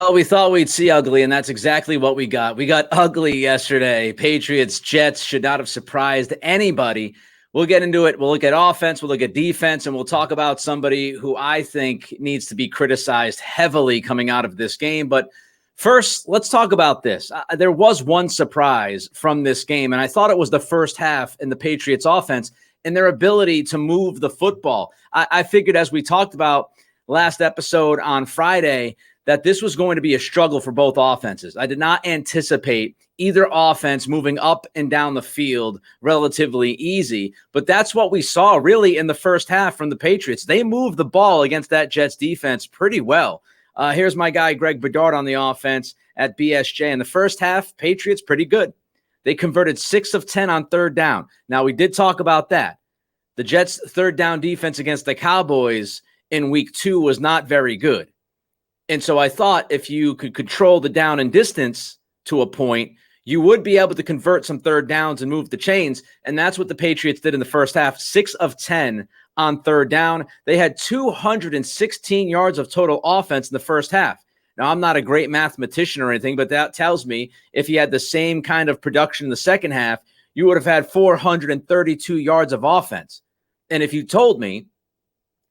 Oh, we thought we'd see ugly, and that's exactly what we got. We got ugly yesterday. Patriots, Jets should not have surprised anybody. We'll get into it. We'll look at offense, we'll look at defense, and we'll talk about somebody who I think needs to be criticized heavily coming out of this game. But first, let's talk about this. There was one surprise from this game, and I thought it was the first half in the Patriots offense and their ability to move the football. I figured, as we talked about last episode on Friday, that this was going to be a struggle for both offenses. I did not anticipate either offense moving up and down the field relatively easy, but that's what we saw really in the first half from the Patriots. They moved the ball against that Jets defense pretty well. Here's my guy, Greg Bedard, on the offense at BSJ. In the first half, Patriots pretty good. They converted 6 of 10 on third down. Now, we did talk about that. The Jets' third down defense against the Cowboys in week 2 was not very good. And so I thought if you could control the down and distance to a point, you would be able to convert some third downs and move the chains. And that's what the Patriots did in the first half, 6 of 10 on third down. They had 216 yards of total offense in the first half. Now, I'm not a great mathematician or anything, but that tells me if you had the same kind of production in the second half, you would have had 432 yards of offense. And if you told me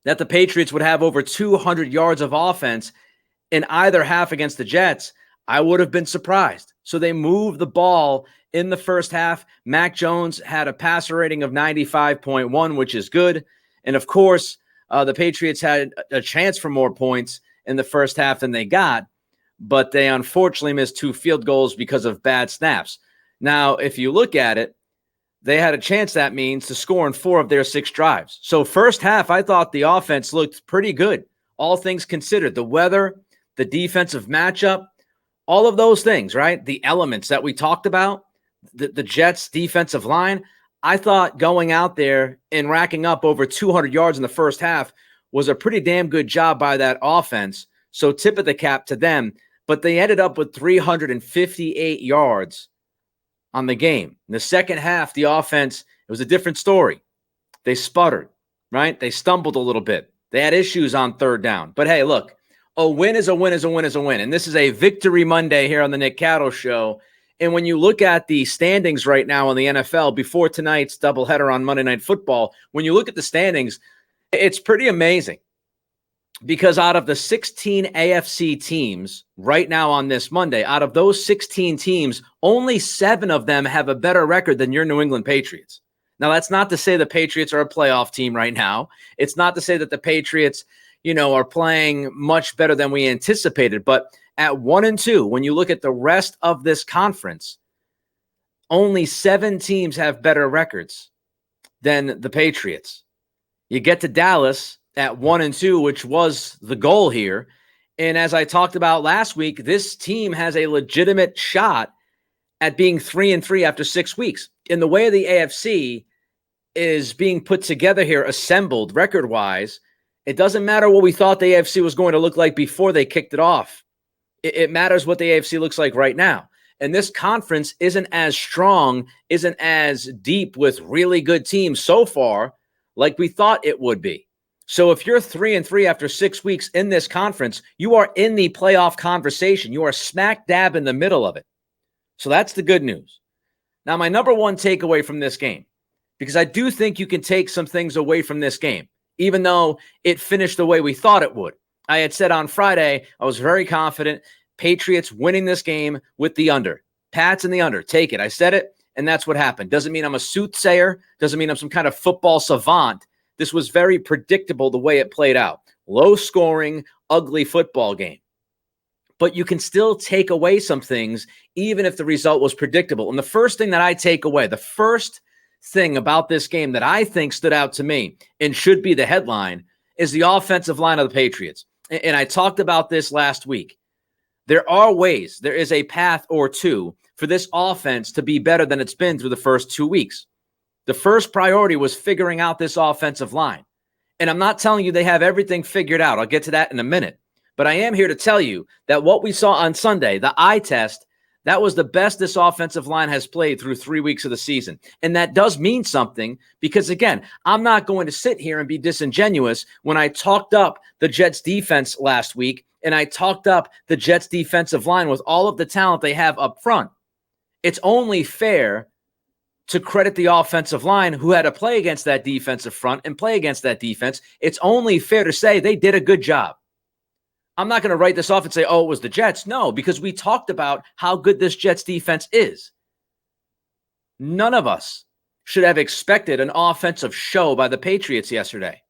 that the Patriots would have over 200 yards of offense in either half against the Jets, I would have been surprised. So they moved the ball in the first half. Mac Jones had a passer rating of 95.1, which is good. And of course, the Patriots had a chance for more points in the first half than they got, but they unfortunately missed 2 field goals because of bad snaps. Now, if you look at it, they had a chance, that means, to score in 4 of their 6 drives. So first half, I thought the offense looked pretty good, all things considered. The weather, the defensive matchup, all of those things, right? The elements that we talked about, the Jets' defensive line, I thought going out there and racking up over 200 yards in the first half was a pretty damn good job by that offense. So tip of the cap to them. But they ended up with 358 yards on the game. In the second half, the offense, it was a different story. They sputtered, right? They stumbled a little bit. They had issues on third down. But hey, look, a win is a win is a win is a win. And this is a Victory Monday here on the Nick Cattle Show. And when you look at the standings right now in the NFL before tonight's doubleheader on Monday Night Football, when you look at the standings, it's pretty amazing. Because out of the 16 AFC teams right now on this Monday, out of those 16 teams, only 7 of them have a better record than your New England Patriots. Now, that's not to say the Patriots are a playoff team right now. It's not to say that the Patriots, are playing much better than we anticipated. But at 1-2, when you look at the rest of this conference, only 7 teams have better records than the Patriots. You get to Dallas at 1-2, which was the goal here. And as I talked about last week, this team has a legitimate shot at being 3-3 after 6 weeks. In the way the AFC is being put together here, assembled record-wise, it doesn't matter what we thought the AFC was going to look like before they kicked it off. It matters what the AFC looks like right now. And this conference isn't as strong, isn't as deep with really good teams so far like we thought it would be. So if you're 3-3 after 6 weeks in this conference, you are in the playoff conversation. You are smack dab in the middle of it. So that's the good news. Now, my number one takeaway from this game, because I do think you can take some things away from this game, even though it finished the way we thought it would. I had said on Friday, I was very confident, Patriots winning this game with the under. Pats in the under. Take it. I said it, and that's what happened. Doesn't mean I'm a soothsayer. Doesn't mean I'm some kind of football savant. This was very predictable the way it played out. Low-scoring, ugly football game. But you can still take away some things, even if the result was predictable. And the first thing that I take away, the first thing about this game that I think stood out to me and should be the headline, is the offensive line of the Patriots. And I talked about this last week. There are ways, there is a path or two for this offense to be better than it's been through the first 2 weeks. The first priority was figuring out this offensive line. And I'm not telling you they have everything figured out. I'll get to that in a minute. But I am here to tell you that what we saw on Sunday, the eye test, that was the best this offensive line has played through 3 weeks of the season. And that does mean something because, again, I'm not going to sit here and be disingenuous when I talked up the Jets defense last week and I talked up the Jets defensive line with all of the talent they have up front. It's only fair to credit the offensive line who had to play against that defensive front and play against that defense. It's only fair to say they did a good job. I'm not going to write this off and say, oh, it was the Jets. No, because we talked about how good this Jets defense is. None of us should have expected an offensive show by the Patriots yesterday.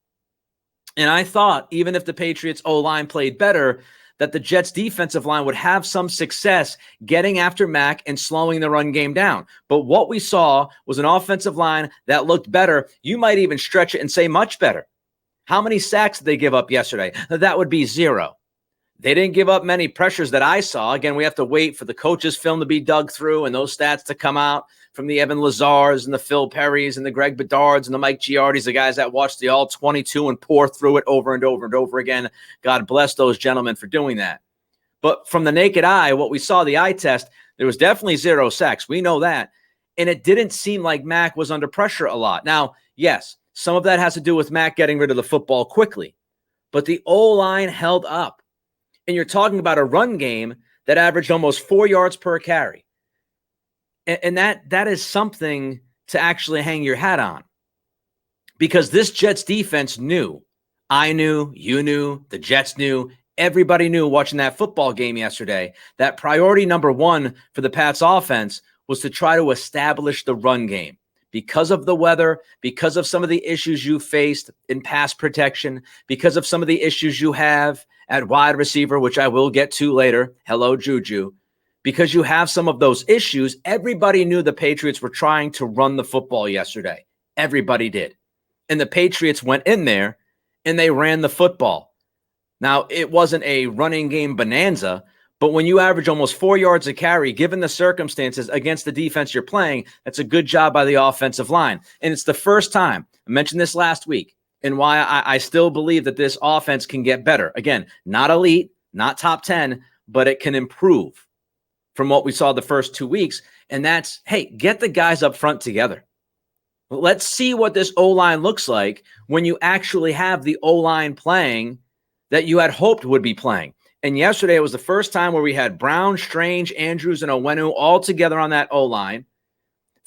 And I thought even if the Patriots O-line played better, that the Jets defensive line would have some success getting after Mac and slowing the run game down. But what we saw was an offensive line that looked better. You might even stretch it and say much better. How many sacks did they give up yesterday? That would be 0. They didn't give up many pressures that I saw. Again, we have to wait for the coaches' film to be dug through and those stats to come out from the Evan Lazars and the Phil Perrys and the Greg Bedards and the Mike Giardis, the guys that watch the all 22 and pour through it over and over and over again. God bless those gentlemen for doing that. But from the naked eye, what we saw, the eye test, there was definitely 0 sacks. We know that. And it didn't seem like Mac was under pressure a lot. Now, yes, some of that has to do with Mac getting rid of the football quickly. But the O-line held up. And you're talking about a run game that averaged almost 4 yards per carry. And that is something to actually hang your hat on. Because this Jets defense knew, I knew, you knew, the Jets knew, everybody knew watching that football game yesterday, that priority number 1 for the Pats offense was to try to establish the run game. Because of the weather, because of some of the issues you faced in pass protection, because of some of the issues you have at wide receiver, which I will get to later. Hello, Juju. Because you have some of those issues, everybody knew the Patriots were trying to run the football yesterday. Everybody did. And the Patriots went in there and they ran the football. Now, it wasn't a running game bonanza, but when you average almost 4 yards a carry, given the circumstances against the defense you're playing, that's a good job by the offensive line. And it's the first time, I mentioned this last week, and why I still believe that this offense can get better. Again, not elite, not top 10, but it can improve from what we saw the first 2 weeks. And that's, hey, get the guys up front together. Let's see what this O-line looks like when you actually have the O-line playing that you had hoped would be playing. And yesterday it was the first time where we had Brown, Strange, Andrews, and Owenu all together on that O-line.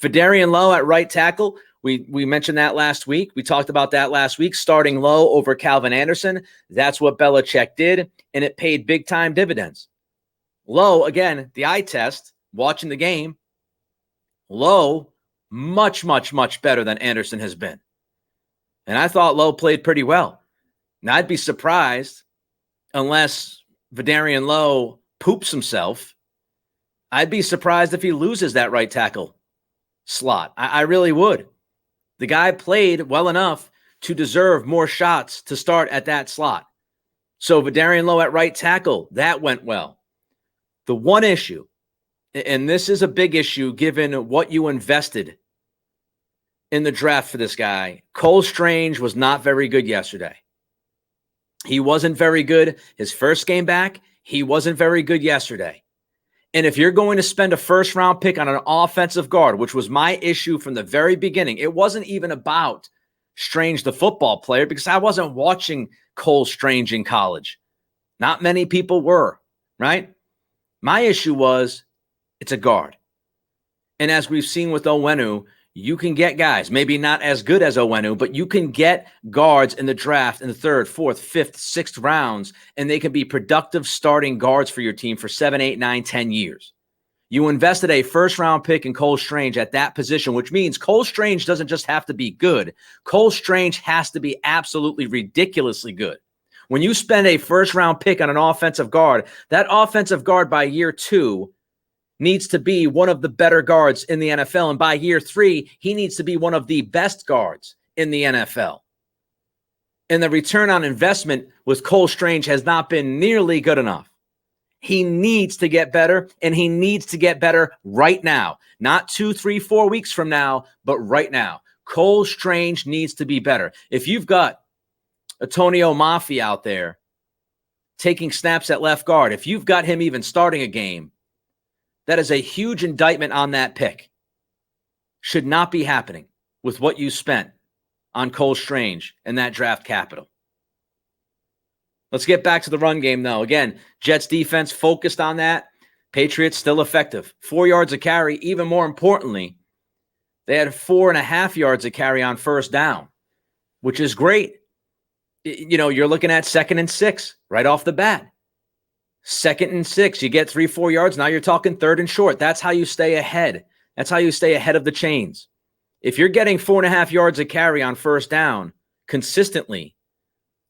Fedarian Lowe at right tackle. We mentioned that last week. We talked about that last week, starting Lowe over Calvin Anderson. That's what Belichick did, and it paid big-time dividends. Lowe, again, the eye test, watching the game, Lowe, much, much, much better than Anderson has been. And I thought Lowe played pretty well. Now, I'd be surprised unless Fedarian Lowe poops himself. I'd be surprised if he loses that right tackle slot. I really would. The guy played well enough to deserve more shots to start at that slot. So Fedarian Lowe at right tackle, that went well. The one issue, and this is a big issue given what you invested in the draft for this guy, Cole Strange was not very good yesterday. He wasn't very good his first game back. He wasn't very good yesterday. And if you're going to spend a first-round pick on an offensive guard, which was my issue from the very beginning, it wasn't even about Strange, the football player, because I wasn't watching Cole Strange in college. Not many people were, right? My issue was it's a guard. And as we've seen with Owenu, you can get guys, maybe not as good as Owenu, but you can get guards in the draft in the 3rd, 4th, 5th, 6th rounds, and they can be productive starting guards for your team for 7, 8, 9, 10 years. You invested a first-round pick in Cole Strange at that position, which means Cole Strange doesn't just have to be good. Cole Strange has to be absolutely ridiculously good. When you spend a first-round pick on an offensive guard, that offensive guard by year 2 needs to be one of the better guards in the NFL. And by year 3, he needs to be one of the best guards in the NFL. And the return on investment with Cole Strange has not been nearly good enough. He needs to get better, and he needs to get better right now. Not 2, 3, 4 weeks from now, but right now. Cole Strange needs to be better. If you've got Antonio Mafia out there taking snaps at left guard, if you've got him even starting a game, that is a huge indictment on that pick. Should not be happening with what you spent on Cole Strange and that draft capital. Let's get back to the run game, though. Again, Jets defense focused on that. Patriots still effective. 4 yards a carry. Even more importantly, they had 4.5 yards a carry on first down, which is great. You're looking at 2nd and 6 right off the bat. 2nd and 6, you get 3-4 yards. Now you're talking 3rd and short. That's how you stay ahead. That's how you stay ahead of the chains. If you're getting 4.5 yards a carry on first down consistently,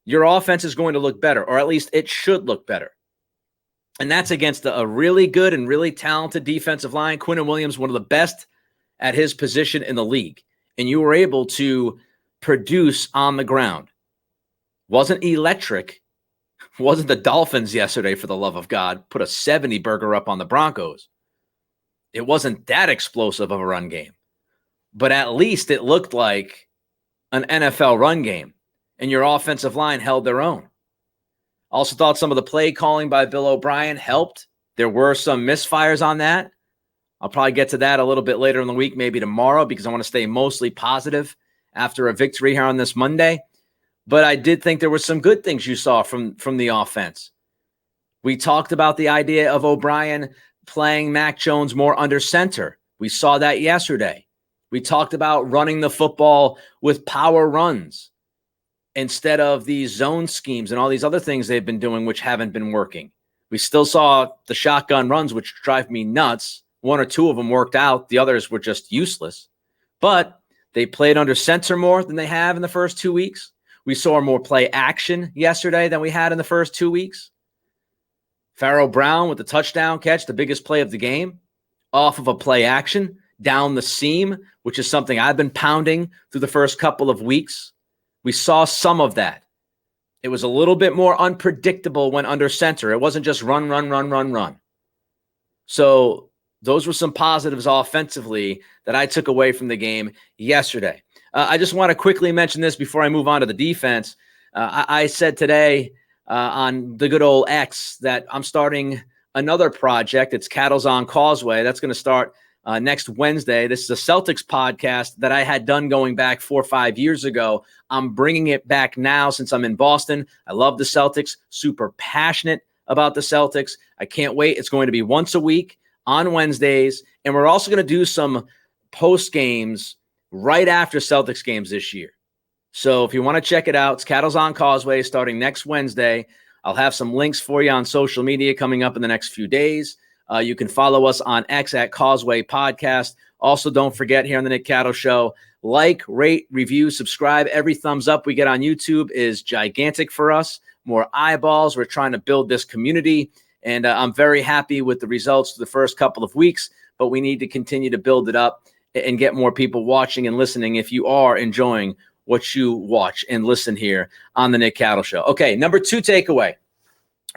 your offense is going to look better, or at least it should look better. And that's against a really good and really talented defensive line. Quinnen Williams, one of the best at his position in the league. And you were able to produce on the ground. Wasn't electric. Wasn't the Dolphins yesterday, for the love of God. Put a 70 burger up on the Broncos. It wasn't that explosive of a run game. But at least it looked like an NFL run game. And your offensive line held their own. Also thought some of the play calling by Bill O'Brien helped. There were some misfires on that. I'll probably get to that a little bit later in the week, maybe tomorrow, because I want to stay mostly positive after a victory here on this Monday. But I did think there were some good things you saw from the offense. We talked about the idea of O'Brien playing Mac Jones more under center. We saw that yesterday. We talked about running the football with power runs instead of these zone schemes and all these other things they've been doing, which haven't been working. We still saw the shotgun runs, which drive me nuts. 1 or 2 of them worked out. The others were just useless. But they played under center more than they have in the first 2 weeks. We saw more play action yesterday than we had in the first 2 weeks. Pharaoh Brown with the touchdown catch, the biggest play of the game, off of a play action, down the seam, which is something I've been pounding through the first couple of weeks. We saw some of that. It was a little bit more unpredictable when under center. It wasn't just run, run, run, run, run. So those were some positives offensively that I took away from the game yesterday. I just want to quickly mention this before I move on to the defense. I said today on the good old X that I'm starting another project. It's Cattle's on Causeway. That's going to start next Wednesday. This is a Celtics podcast that I had done going back 4 or 5 years ago. I'm bringing it back now since I'm in Boston. I love the Celtics, super passionate about the Celtics. I can't wait. It's going to be once a week on Wednesdays. And we're also going to do some post games right after Celtics games this year. So if you want to check it out, it's Cattle's on Causeway starting next Wednesday. I'll have some links for you on social media coming up in the next few days. You can follow us on X at Causeway Podcast. Also, don't forget here on the Nick Cattle Show, like, rate, review, subscribe. Every thumbs up we get on YouTube is gigantic for us. More eyeballs. We're trying to build this community, and I'm very happy with the results for the first couple of weeks, but we need to continue to build it up and get more people watching and listening if you are enjoying what you watch and listen here on the Nick Cattle Show. Okay, number 2 takeaway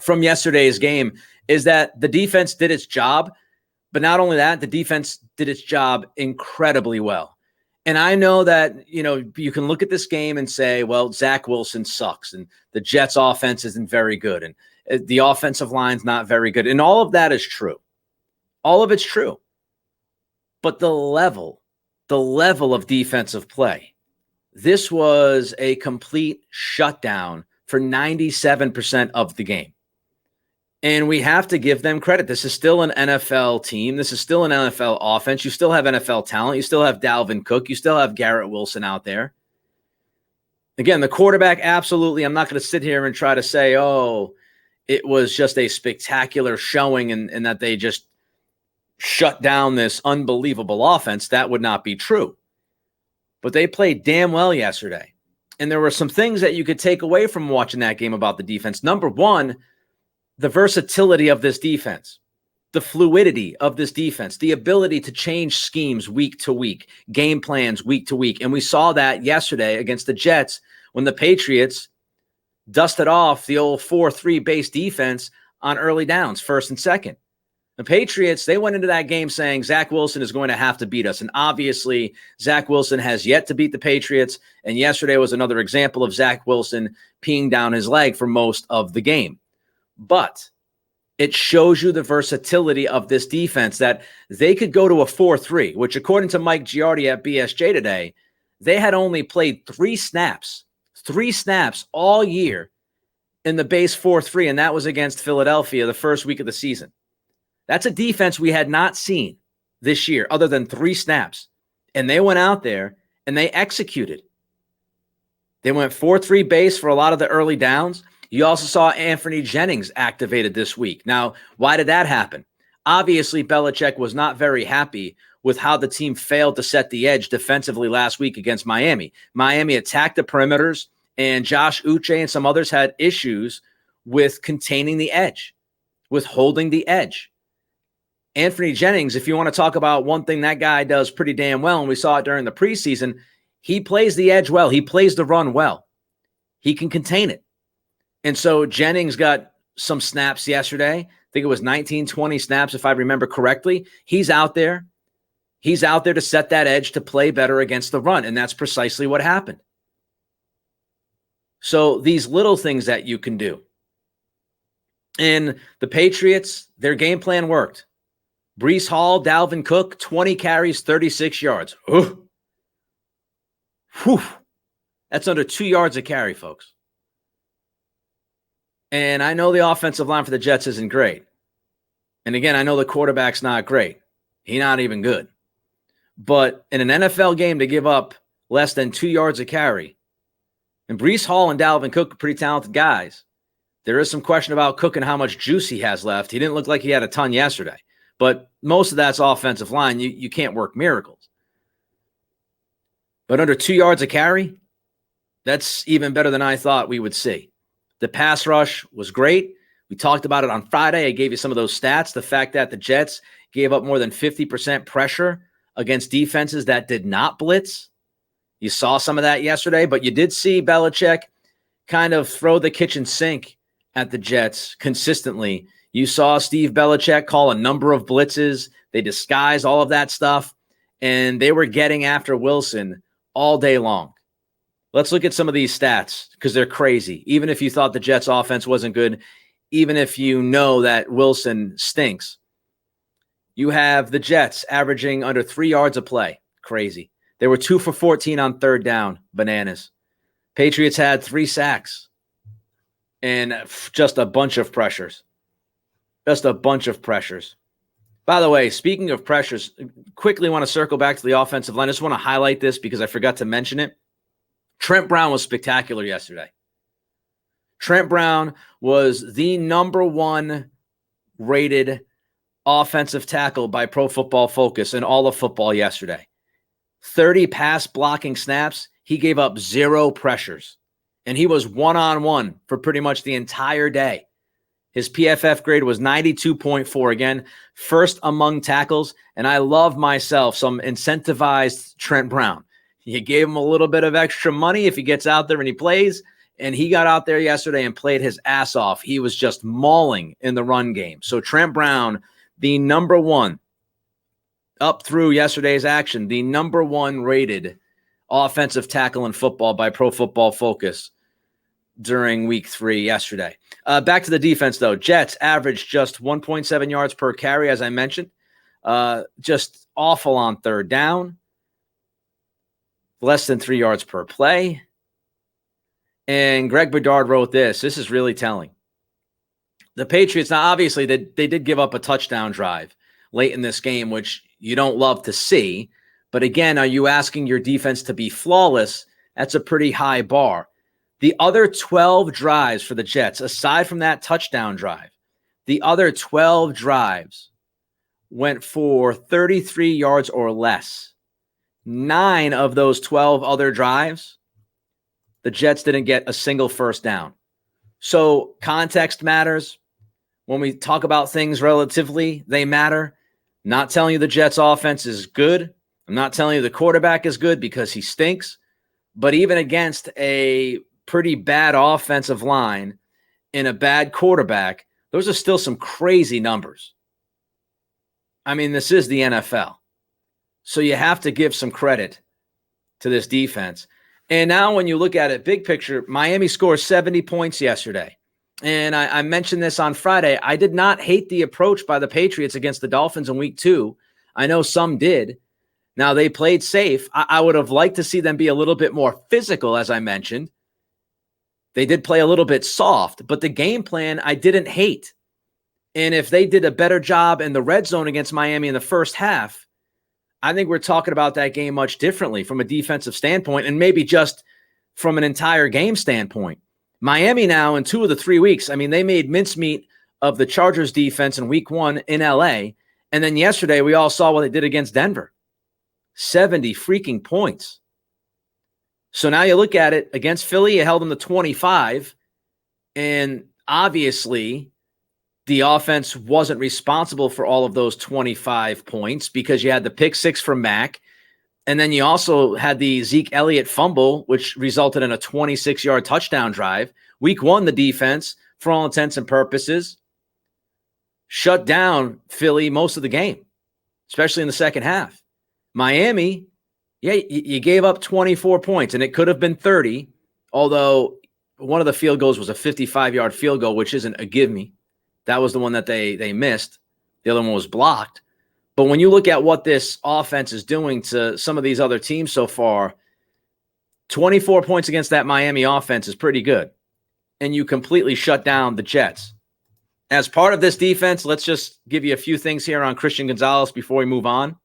from yesterday's game is that the defense did its job, but not only that, the defense did its job incredibly well. And I know that, you can look at this game and say, well, Zach Wilson sucks and the Jets offense isn't very good and the offensive line's not very good. And all of that is true. All of it's true. But the level of defensive play, this was a complete shutdown for 97% of the game. And we have to give them credit. This is still an NFL team. This is still an NFL offense. You still have NFL talent. You still have Dalvin Cook. You still have Garrett Wilson out there. Again, the quarterback, absolutely. I'm not going to sit here and try to say, oh, it was just a spectacular showing and that they just shut down this unbelievable offense. That would not be true. But they played damn well yesterday. And there were some things that you could take away from watching that game about the defense. Number one, the versatility of this defense, the fluidity of this defense, the ability to change schemes week to week, game plans week to week. And we saw that yesterday against the Jets when the Patriots dusted off the old 4-3 base defense on early downs, first and second. The Patriots, they went into that game saying Zach Wilson is going to have to beat us. And obviously, Zach Wilson has yet to beat the Patriots. And yesterday was another example of Zach Wilson peeing down his leg for most of the game. But it shows you the versatility of this defense that they could go to a 4-3, which according to Mike Giardi at BSJ today, they had only played 3 snaps all year in the base 4-3, and that was against Philadelphia the first week of the season. That's a defense we had not seen this year other than 3 snaps. And they went out there and they executed. They went 4-3 base for a lot of the early downs. You also saw Anthony Jennings activated this week. Now, why did that happen? Obviously, Belichick was not very happy with how the team failed to set the edge defensively last week against Miami. Miami attacked the perimeters, and Josh Uche and some others had issues with containing the edge, with holding the edge. Anthony Jennings, if you want to talk about one thing that guy does pretty damn well, and we saw it during the preseason, he plays the edge well. He plays the run well. He can contain it. And so Jennings got some snaps yesterday. I think it was 19, 20 snaps, if I remember correctly. He's out there. He's out there to set that edge to play better against the run, and that's precisely what happened. So these little things that you can do. And the Patriots, their game plan worked. Breece Hall, Dalvin Cook, 20 carries, 36 yards. Ooh. Whew. That's under 2 yards a carry, folks. And I know the offensive line for the Jets isn't great. And again, I know the quarterback's not great. He's not even good. But in an NFL game to give up less than 2 yards a carry, and Breece Hall and Dalvin Cook are pretty talented guys. There is some question about Cook and how much juice he has left. He didn't look like he had a ton yesterday. But most of that's offensive line. You can't work miracles. But under 2 yards a carry, that's even better than I thought we would see. The pass rush was great. We talked about it on Friday. I gave you some of those stats. The fact that the Jets gave up more than 50% pressure against defenses that did not blitz. You saw some of that yesterday, but you did see Belichick kind of throw the kitchen sink at the Jets consistently. You saw Steve Belichick call a number of blitzes. They disguised all of that stuff, and they were getting after Wilson all day long. Let's look at some of these stats because they're crazy. Even if you thought the Jets' offense wasn't good, even if you know that Wilson stinks, you have the Jets averaging under 3 yards a play. Crazy. They were 2 for 14 on third down. Bananas. Patriots had 3 sacks and just a bunch of pressures. Just a bunch of pressures. By the way, speaking of pressures, quickly want to circle back to the offensive line. I just want to highlight this because I forgot to mention it. Trent Brown was spectacular yesterday. Trent Brown was the number 1 rated offensive tackle by Pro Football Focus in all of football yesterday. 30 pass blocking snaps. He gave up 0 pressures. And he was one-on-one for pretty much the entire day. His PFF grade was 92.4. Again, first among tackles. And I love myself some incentivized Trent Brown. You gave him a little bit of extra money if he gets out there and he plays. And he got out there yesterday and played his ass off. He was just mauling in the run game. So Trent Brown, the number 1, up through yesterday's action, the number 1 rated offensive tackle in football by Pro Football Focus during week 3 yesterday. Back to the defense, though. Jets averaged just 1.7 yards per carry, as I mentioned. Just awful on third down. Less than 3 yards per play. And Greg Bedard wrote this. This is really telling. The Patriots, now obviously they did give up a touchdown drive late in this game, which you don't love to see. But again, are you asking your defense to be flawless? That's a pretty high bar. The other 12 drives for the Jets, aside from that touchdown drive, the other 12 drives went for 33 yards or less. 9 of those 12 other drives, the Jets didn't get a single first down. So context matters. When we talk about things relatively, they matter. I'm not telling you the Jets offense is good. I'm not telling you the quarterback is good because he stinks. But even against a pretty bad offensive line and a bad quarterback, those are still some crazy numbers. I mean, this is the NFL. So you have to give some credit to this defense. And now when you look at it, big picture, Miami scored 70 points yesterday. And I mentioned this on Friday. I did not hate the approach by the Patriots against the Dolphins in week 2. I know some did. Now, they played safe. I would have liked to see them be a little bit more physical, as I mentioned. They did play a little bit soft, but the game plan I didn't hate. And if they did a better job in the red zone against Miami in the first half, I think we're talking about that game much differently from a defensive standpoint and maybe just from an entire game standpoint. Miami now in 2 of the 3 weeks, I mean, they made mincemeat of the Chargers defense in week 1 in LA. And then yesterday we all saw what they did against Denver. 70 freaking points. So now you look at it against Philly, you held them to 25. And obviously the offense wasn't responsible for all of those 25 points because you had the pick 6 from Mac. And then you also had the Zeke Elliott fumble, which resulted in a 26-yard touchdown drive. Week 1, the defense, for all intents and purposes, shut down Philly most of the game, especially in the second half. Miami, yeah, you gave up 24 points, and it could have been 30, although one of the field goals was a 55-yard field goal, which isn't a give me. That was the one that they missed. The other one was blocked. But when you look at what this offense is doing to some of these other teams so far, 24 points against that Miami offense is pretty good. And you completely shut down the Jets. As part of this defense, let's just give you a few things here on Christian Gonzalez before we move on.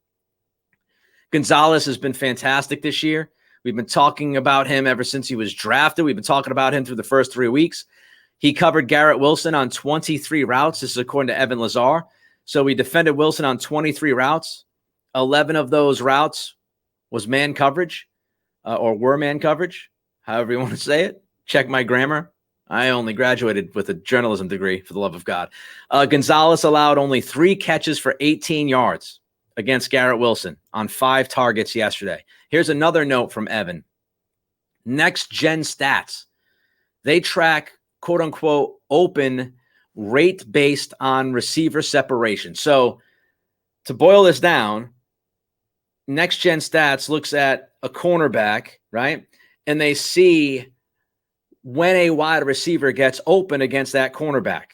Gonzalez has been fantastic this year. We've been talking about him ever since he was drafted. We've been talking about him through the first 3 weeks. He covered Garrett Wilson on 23 routes. This is according to Evan Lazar. So we defended Wilson on 23 routes. 11 of those routes was man coverage or were man coverage, however you want to say it. Check my grammar. I only graduated with a journalism degree, for the love of God. Gonzalez allowed only 3 catches for 18 yards against Garrett Wilson on 5 targets yesterday. Here's another note from Evan. Next Gen Stats. They track, quote unquote, open rate based on receiver separation. So to boil this down, Next Gen Stats looks at a cornerback, right? And they see when a wide receiver gets open against that cornerback.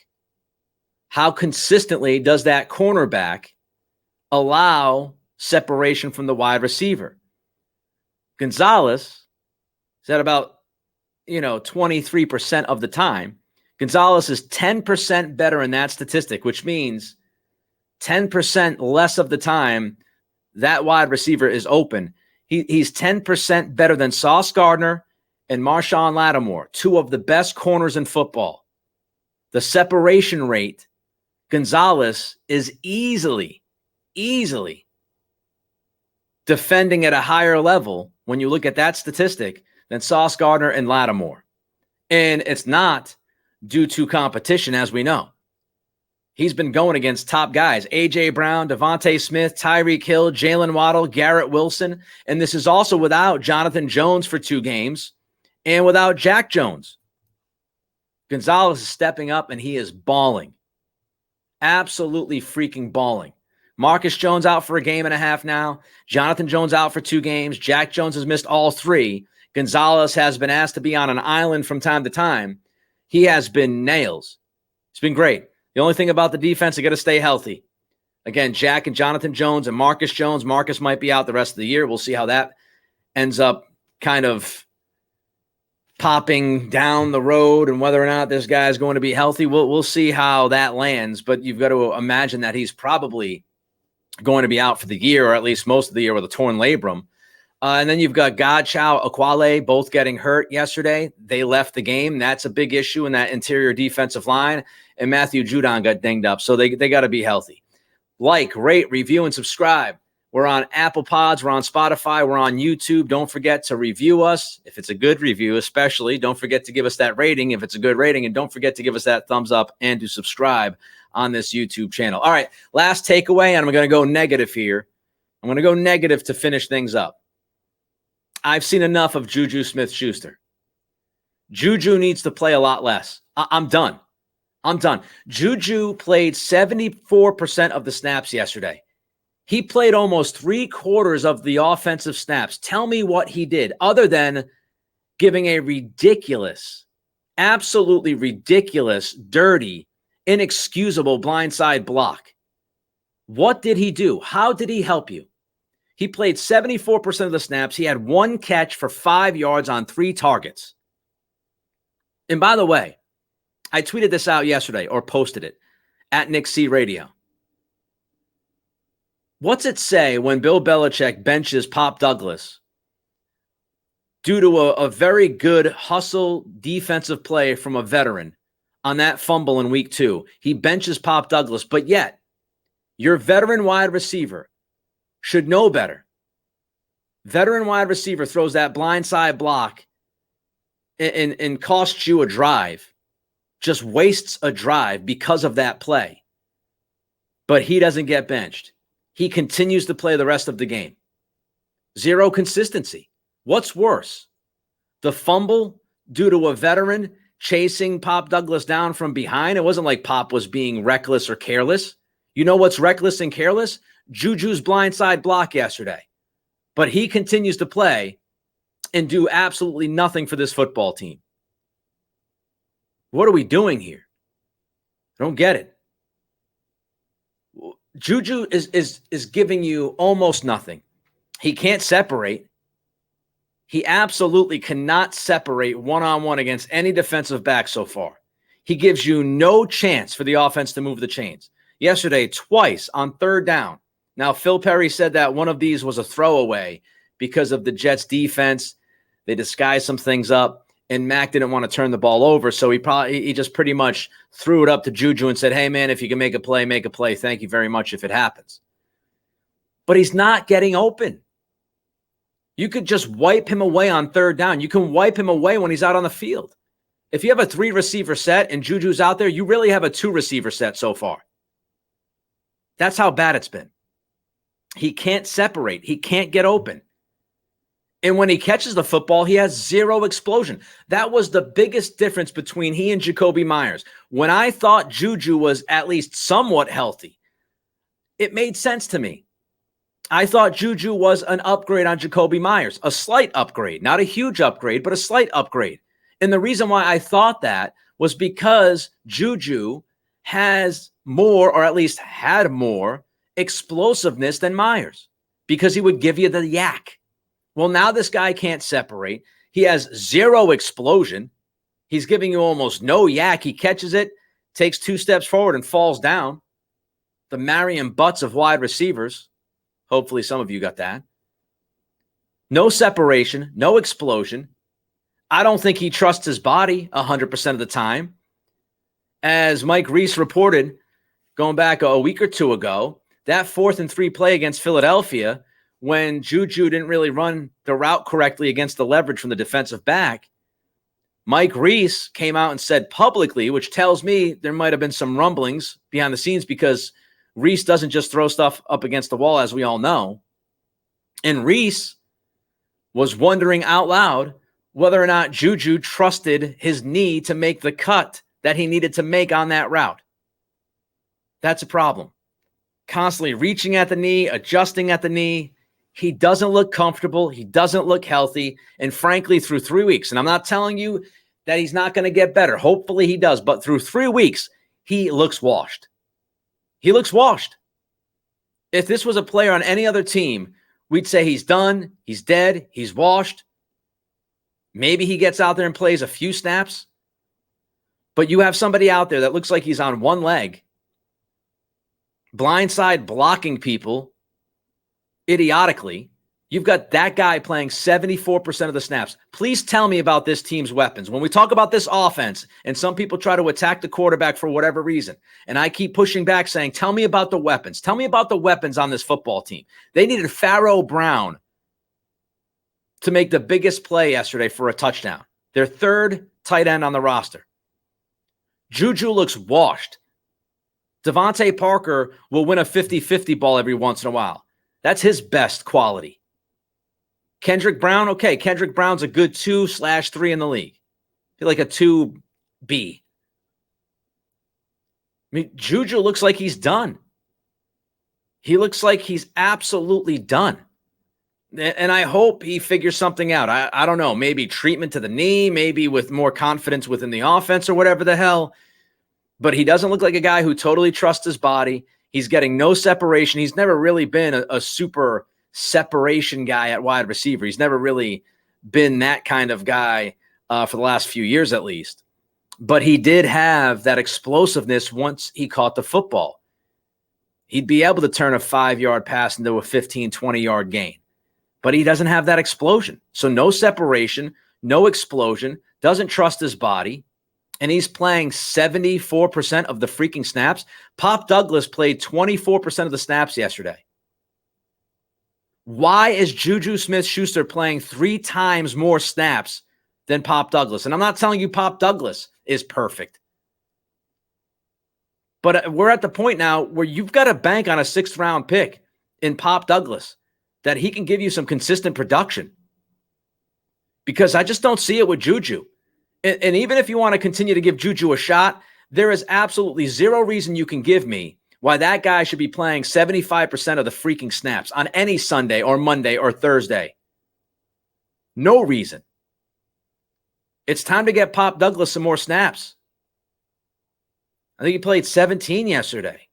How consistently does that cornerback allow separation from the wide receiver? Gonzalez is at about, 23% of the time. Gonzalez is 10% better in that statistic, which means 10% less of the time that wide receiver is open. He's 10% better than Sauce Gardner and Marshawn Lattimore, 2 of the best corners in football. The separation rate, Gonzalez is easily defending at a higher level when you look at that statistic than Sauce Gardner and Lattimore. And it's not due to competition, as we know. He's been going against top guys, A.J. Brown, Devontae Smith, Tyreek Hill, Jalen Waddle, Garrett Wilson. And this is also without Jonathan Jones for 2 games and without Jack Jones. Gonzalez is stepping up, and he is balling. Absolutely freaking balling. Marcus Jones out for a game and a half now. Jonathan Jones out for 2 games. Jack Jones has missed all 3. Gonzalez has been asked to be on an island from time to time. He has been nails. It's been great. The only thing about the defense, they got to stay healthy. Again, Jack and Jonathan Jones and Marcus Jones. Marcus might be out the rest of the year. We'll see how that ends up kind of popping down the road and whether or not this guy is going to be healthy. We'll see how that lands, but you've got to imagine that he's probably going to be out for the year, or at least most of the year, with a torn labrum. And then you've got Godchow, Aquale, both getting hurt yesterday. They left the game. That's a big issue in that interior defensive line. And Matthew Judon got dinged up, so they got to be healthy. Like, rate, review, and subscribe. We're on Apple Pods. We're on Spotify. We're on YouTube. Don't forget to review us. If it's a good review, especially, don't forget to give us that rating if it's a good rating. And don't forget to give us that thumbs up and to subscribe on this YouTube channel. All right, last takeaway, and I'm going to go negative here. I'm going to go negative to finish things up. I've seen enough of Juju Smith-Schuster. Juju needs to play a lot less. I'm done. Juju played 74% of the snaps yesterday. He played almost 3/4 of the offensive snaps. Tell me what he did other than giving a ridiculous, absolutely ridiculous, dirty, inexcusable blindside block. What did he do? How did he help you? He played 74% of the snaps. He had 1 catch for 5 yards on 3 targets. And by the way, I tweeted this out yesterday or posted it at Nick C Radio. What's it say when Bill Belichick benches Pop Douglas due to a very good hustle defensive play from a veteran on that fumble in week 2? He benches Pop Douglas, but yet your veteran wide receiver should know better. Veteran wide receiver throws that blindside block and costs you a drive, just wastes a drive because of that play. But he doesn't get benched. He continues to play the rest of the game. Zero consistency. What's worse? The fumble due to a veteran chasing Pop Douglas down from behind? It wasn't like Pop was being reckless or careless. You know what's reckless and careless? Juju's blindside block yesterday. But he continues to play and do absolutely nothing for this football team. What are we doing here? I don't get it. Juju is giving you almost nothing. He can't separate. He absolutely cannot separate one-on-one against any defensive back so far. He gives you no chance for the offense to move the chains. Yesterday, twice on third down. Now, Phil Perry said that one of these was a throwaway because of the Jets' defense. They disguised some things up, and Mac didn't want to turn the ball over, so he just pretty much threw it up to Juju and said, hey, man, if you can make a play, make a play. Thank you very much if it happens. But he's not getting open. You could just wipe him away on third down. You can wipe him away when he's out on the field. If you have a 3-receiver set and Juju's out there, you really have a 2-receiver set so far. That's how bad it's been. He can't separate. He can't get open. And when he catches the football, he has zero explosion. That was the biggest difference between he and Jacoby Myers. When I thought Juju was at least somewhat healthy, it made sense to me. I thought Juju was an upgrade on Jacoby Myers, a slight upgrade, not a huge upgrade, but a slight upgrade. And the reason why I thought that was because Juju has more, or at least had more, explosiveness than Myers, because he would give you the yak. Well, now this guy can't separate. He has zero explosion. He's giving you almost no yak. He catches it, takes 2 steps forward, and falls down. The Marion Butts of wide receivers. Hopefully some of you got that. No separation, no explosion. I don't think he trusts his body 100% of the time. As Mike Reese reported, going back a week or two ago, that 4th and 3 play against Philadelphia, when Juju didn't really run the route correctly against the leverage from the defensive back, Mike Reese came out and said publicly, which tells me there might have been some rumblings behind the scenes, because Reese doesn't just throw stuff up against the wall, as we all know. And Reese was wondering out loud whether or not Juju trusted his knee to make the cut that he needed to make on that route. That's a problem. Constantly reaching at the knee, adjusting at the knee. He doesn't look comfortable. He doesn't look healthy. And frankly, through 3 weeks, and I'm not telling you that he's not going to get better. Hopefully he does. But through 3 weeks, he looks washed. He looks washed. If this was a player on any other team, we'd say he's done, he's dead, he's washed. Maybe he gets out there and plays a few snaps. But you have somebody out there that looks like he's on one leg, blindside blocking people idiotically. You've got that guy playing 74% of the snaps. Please tell me about this team's weapons. When we talk about this offense, and some people try to attack the quarterback for whatever reason, and I keep pushing back saying, tell me about the weapons. Tell me about the weapons on this football team. They needed Pharaoh Brown to make the biggest play yesterday for a touchdown. Their 3rd tight end on the roster. Juju looks washed. Devontae Parker will win a 50-50 ball every once in a while. That's his best quality. Kendrick Brown, okay, Kendrick Brown's a good 2/3 in the league. I feel like a 2B. I mean, Juju looks like he's done. He looks like he's absolutely done. And I hope he figures something out. I don't know, maybe treatment to the knee, maybe with more confidence within the offense or whatever the hell. But he doesn't look like a guy who totally trusts his body. He's getting no separation. He's never really been a super separation guy at wide receiver. He's never really been that kind of guy for the last few years at least. But he did have that explosiveness once he caught the football. He'd be able to turn a 5-yard pass into a 15, 20-yard gain. But he doesn't have that explosion. So no separation, no explosion, doesn't trust his body, and he's playing 74% of the freaking snaps. Pop Douglas played 24% of the snaps yesterday. Why is Juju Smith-Schuster playing 3 times more snaps than Pop Douglas? And I'm not telling you Pop Douglas is perfect. But we're at the point now where you've got to bank on a 6th-round pick in Pop Douglas that he can give you some consistent production. Because I just don't see it with Juju. And even if you want to continue to give Juju a shot, there is absolutely zero reason you can give me why that guy should be playing 75% of the freaking snaps on any Sunday or Monday or Thursday. No reason. It's time to get Pop Douglas some more snaps. I think he played 17 yesterday.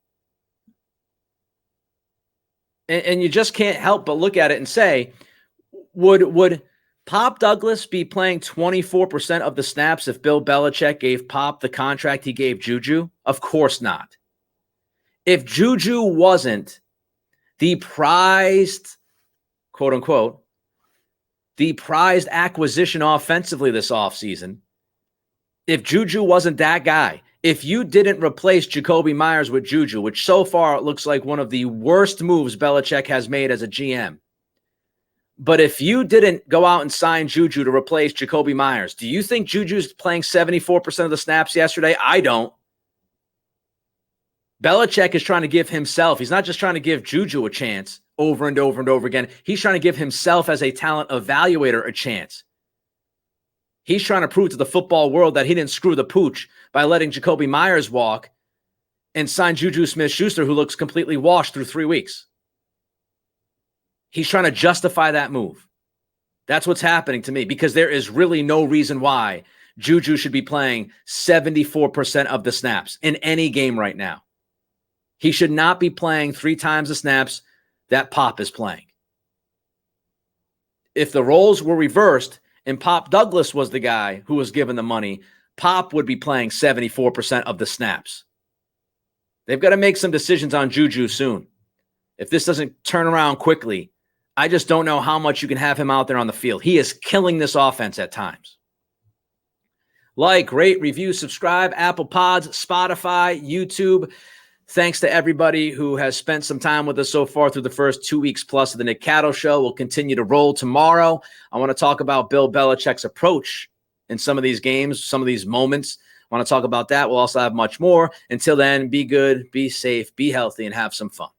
And you just can't help but look at it and say, would Pop Douglas be playing 24% of the snaps if Bill Belichick gave Pop the contract he gave Juju? Of course not. If Juju wasn't the prized, quote unquote, the prized acquisition offensively this offseason, if Juju wasn't that guy, if you didn't replace Jacoby Myers with Juju, which so far it looks like one of the worst moves Belichick has made as a GM, but if you didn't go out and sign Juju to replace Jacoby Myers, do you think Juju's playing 74% of the snaps yesterday? I don't. Belichick is trying to give himself, he's not just trying to give Juju a chance over and over and over again. He's trying to give himself as a talent evaluator a chance. He's trying to prove to the football world that he didn't screw the pooch by letting Jacoby Myers walk and sign Juju Smith-Schuster, who looks completely washed through 3 weeks. He's trying to justify that move. That's what's happening to me, because there is really no reason why Juju should be playing 74% of the snaps in any game right now. He should not be playing 3 times the snaps that Pop is playing. If the roles were reversed and Pop Douglas was the guy who was given the money, Pop would be playing 74% of the snaps. They've got to make some decisions on Juju soon. If this doesn't turn around quickly, I just don't know how much you can have him out there on the field. He is killing this offense at times. Like, rate, review, subscribe, Apple Pods, Spotify, YouTube. Thanks to everybody who has spent some time with us so far through the first 2 weeks plus of the Nick Cattle Show. We'll continue to roll tomorrow. I want to talk about Bill Belichick's approach in some of these games, some of these moments. I want to talk about that. We'll also have much more. Until then, be good, be safe, be healthy, and have some fun.